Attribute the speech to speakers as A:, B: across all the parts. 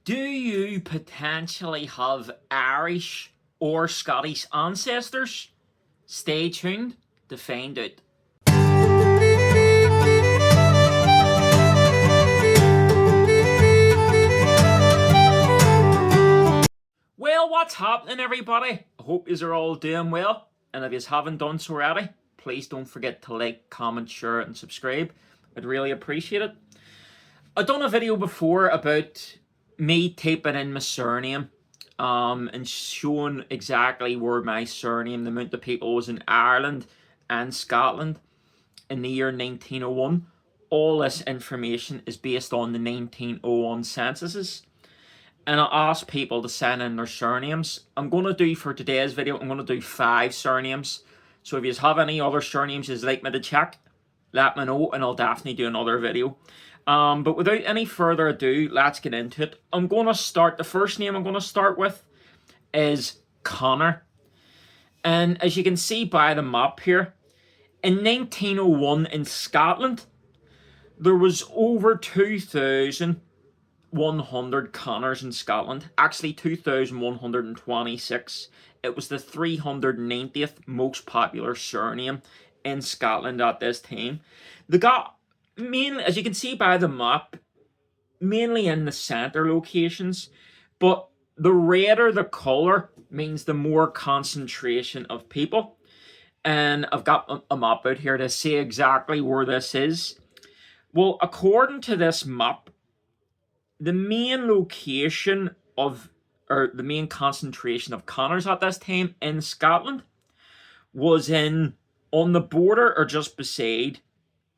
A: Do you potentially have Irish or Scottish ancestors? Stay tuned to find out. Well, what's happening, everybody? I hope yous are all doing well, and if yous haven't done so already, please don't forget to like, comment, share, and subscribe. I'd really appreciate it. I've done a video before about me typing in my surname and showing exactly where my surname, the amount of people was in Ireland and Scotland in the year 1901. All this information is based on the 1901 censuses. And I asked people to send in their surnames. I'm going to do, for today's video, I'm going to do 5 surnames. So if you have any other surnames you'd like me to check, let me know and I'll definitely do another video. But without any further ado, let's get into it. The first name I'm going to start with is Connor. And as you can see by the map here, in 1901 in Scotland, there was over 2,100 Connors in Scotland. Actually, 2,126. It was the 390th most popular surname in Scotland at this time. They got, as you can see by the map, mainly in the centre locations, but the redder the colour means the more concentration of people. And I've got a map out here to see exactly where this is. Well, according to this map, the main location of, or the main concentration of Connors at this time in Scotland was on the border or just beside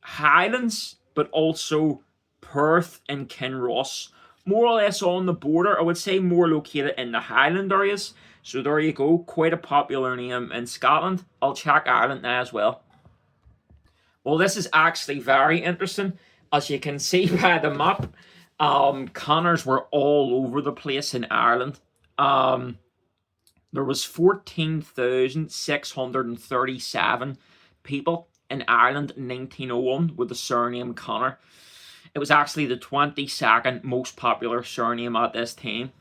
A: Highlands, but also Perth and Kinross. More or less on the border, I would say more located in the Highland areas. So there you go, quite a popular name in Scotland. I'll check Ireland now as well. Well, this is actually very interesting. As you can see by the map, Connors were all over the place in Ireland. There was 14,637 people in Ireland in 1901 with the surname Connor. It was actually the 22nd most popular surname at this time.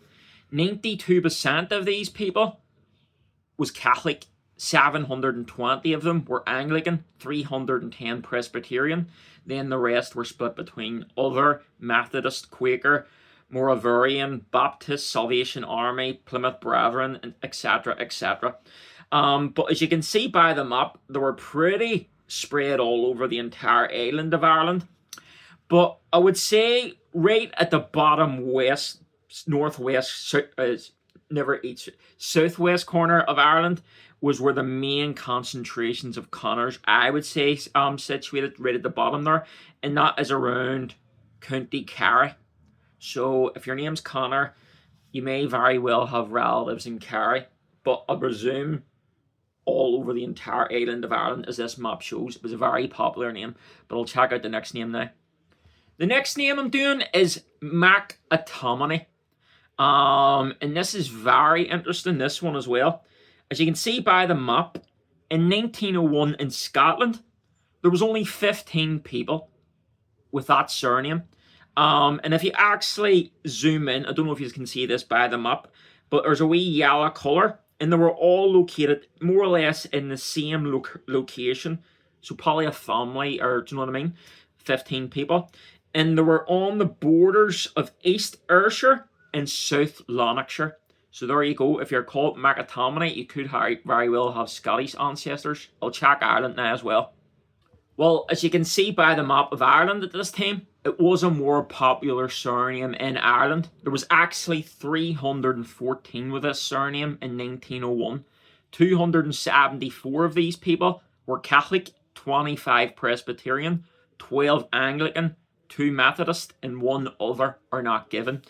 A: 92% of these people was Catholic. 720 of them were Anglican, 310 Presbyterian. Then the rest were split between other, Methodist, Quaker, Moravian, Baptist, Salvation Army, Plymouth Brethren, etc., etc. But as you can see by the map, they were pretty spread all over the entire island of Ireland. But I would say right at the bottom west, northwest, southwest corner of Ireland was where the main concentrations of Connors, I would say, situated right at the bottom there, and that is around County Kerry. So if your name's Connor, you may very well have relatives in Kerry, but I presume all over the entire island of Ireland, as this map shows. It was a very popular name, but I'll check out the next name now. The next name I'm doing is McAtominay. And this is very interesting, this one as well. As you can see by the map, in 1901 in Scotland, there was only 15 people with that surname. And if you actually zoom in, I don't know if you can see this by the map, but there's a wee yellow colour, and they were all located more or less in the same location. So probably a family, or do you know what I mean? 15 people. And they were on the borders of East Ayrshire and South Lanarkshire. So there you go. If you're called McAtominay, you could very well have Scottish ancestors. I'll check Ireland now as well. Well, as you can see by the map of Ireland at this time, it was a more popular surname in Ireland. There was actually 314 with this surname in 1901. 274 of these people were Catholic, 25 Presbyterian, 12 Anglican, 2 Methodist, and 1 other are not given.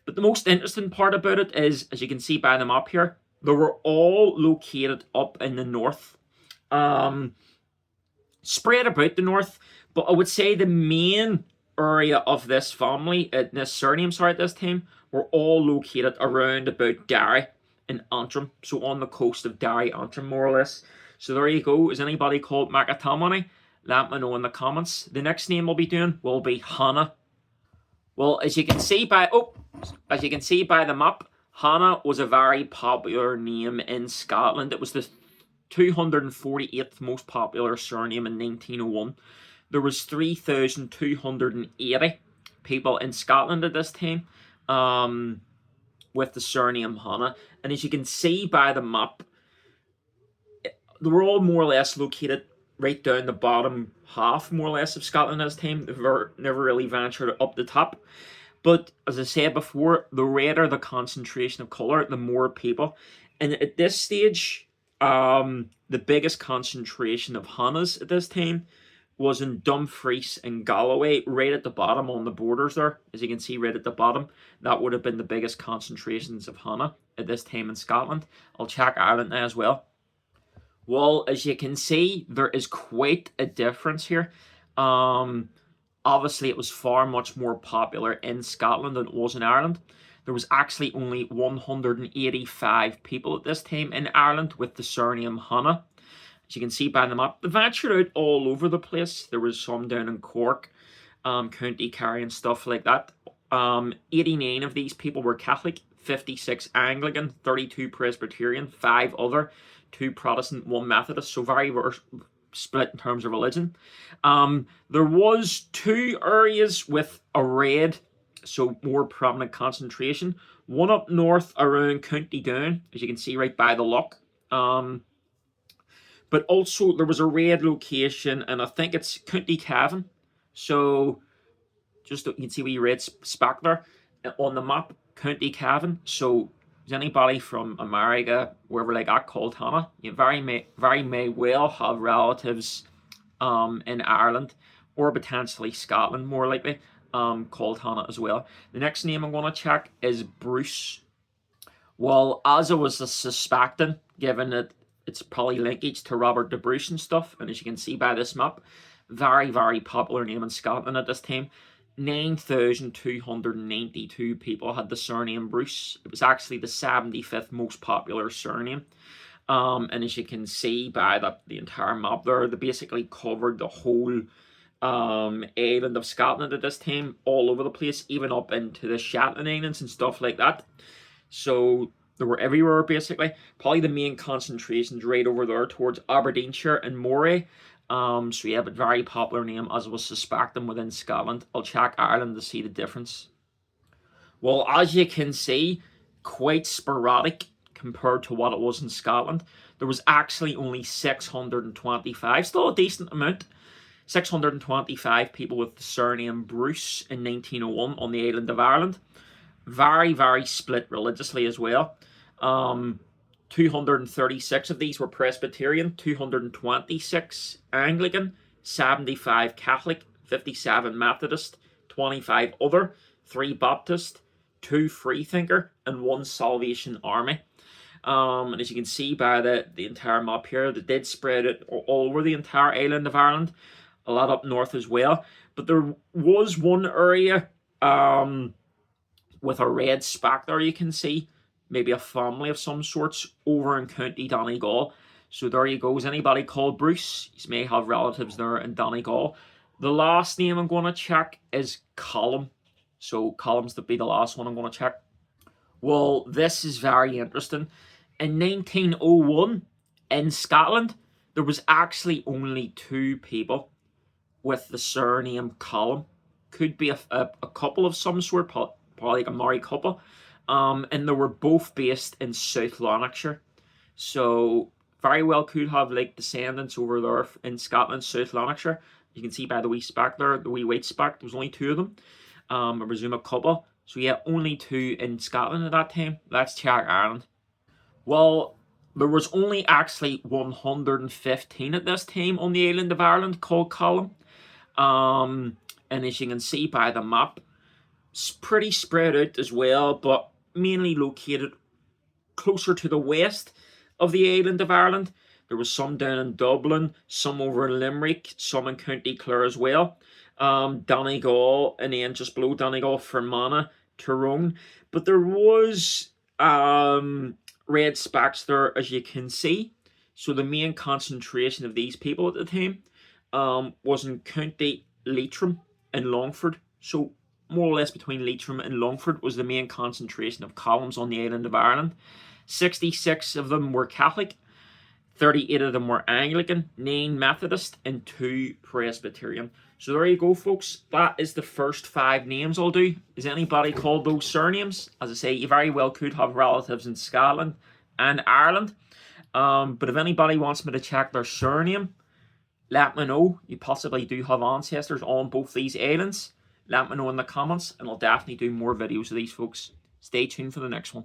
A: But the most interesting part about it is, as you can see by the map here, they were all located up in the north. Spread about the north, but I would say the main area of this family, this surname, at this time, were all located around about Derry and Antrim. So on the coast of Derry, Antrim, more or less. So there you go. Is anybody called McAtominay? Let me know in the comments. The next name we'll be doing will be Hannah. Well, as you can see by the map, Hannah was a very popular name in Scotland. It was the 248th most popular surname in 1901. There was 3,280 people in Scotland at this time with the surname Hannah. And as you can see by the map, they were all more or less located right down the bottom half, more or less, of Scotland at this time. They never really ventured up the top. But as I said before, the redder the concentration of colour, the more people. And at this stage, the biggest concentration of Hannahs at this time was in Dumfries and Galloway, right at the bottom on the borders there. As you can see right at the bottom, that would have been the biggest concentrations of Hannah at this time in Scotland. I'll check Ireland now as well. Well, as you can see, there is quite a difference here. Obviously, it was far much more popular in Scotland than it was in Ireland. There was actually only 185 people at this time in Ireland with the surname Hannah. As you can see by the map, they ventured out all over the place. There was some down in Cork, County Kerry and stuff like that. 89 of these people were Catholic, 56 Anglican, 32 Presbyterian, 5 other, 2 Protestant, 1 Methodist. So very split in terms of religion. There was 2 areas with a red, so more prominent concentration. One up north around County Down, as you can see right by the loch. But also there was a red location, and I think it's County Cavan. So just you can see wee red speck there on the map, County Cavan. So is anybody from America, wherever like that, called Hannah? You very may well have relatives in Ireland or potentially Scotland, more likely, called Hannah as well. The next name I'm going to check is Bruce. Well, as I was suspecting, given that it's probably linkage to Robert the Bruce and stuff, and as you can see by this map, very, very popular name in Scotland at this time. 9,292 people had the surname Bruce. It was actually the 75th most popular surname. And as you can see by the entire map there, they basically covered the whole island of Scotland at this time, all over the place, even up into the Shetland Islands and stuff like that. So they were everywhere, basically. Probably the main concentrations right over there towards Aberdeenshire and Moray. So yeah, but very popular name, as I was suspecting, within Scotland. I'll check Ireland to see the difference. Well, as you can see, quite sporadic compared to what it was in Scotland. There was actually only 625, still a decent amount, 625 people with the surname Bruce in 1901 on the island of Ireland. Very, very split religiously as well. 236 of these were Presbyterian, 226 Anglican, 75 Catholic, 57 Methodist, 25 other, 3 Baptist, 2 Freethinker, and 1 Salvation Army. And as you can see by the entire map here, they did spread it all over the entire island of Ireland, a lot up north as well. But there was one area with a red speck there, you can see, maybe a family of some sorts over in County Donegal. So there you go. Is anybody called Bruce? You may have relatives there in Donegal. The last name I'm going to check is Colum. So Colum's to be the last one I'm going to check. Well, this is very interesting. In 1901, in Scotland, there was actually only 2 people with the surname Colum. Could be a couple of some sort, probably like a married couple. And they were both based in South Lanarkshire. So very well could have like descendants over there in Scotland, South Lanarkshire. You can see by the wee speck there, the wee white speck, there was only 2 of them. I presume a couple. So yeah, only 2 in Scotland at that time. Let's check Ireland. Well, there was only actually 115 at this time on the island of Ireland called Colum. And as you can see by the map, it's pretty spread out as well, but mainly located closer to the west of the island of Ireland. There was some down in Dublin, some over in Limerick, some in County Clare as well. Donegal, and then just below Donegal, Fermanagh, Tyrone. But there was red specks there, as you can see. So the main concentration of these people at the time was in County Leitrim and Longford. So more or less between Leitrim and Longford, was the main concentration of columns on the island of Ireland. 66 of them were Catholic, 38 of them were Anglican, 9 Methodist, and 2 Presbyterian. So there you go, folks. That is the first 5 names I'll do. Is anybody called those surnames? As I say, you very well could have relatives in Scotland and Ireland. But if anybody wants me to check their surname, let me know. You possibly do have ancestors on both these islands. Let me know in the comments, and I'll definitely do more videos of these, folks. Stay tuned for the next one.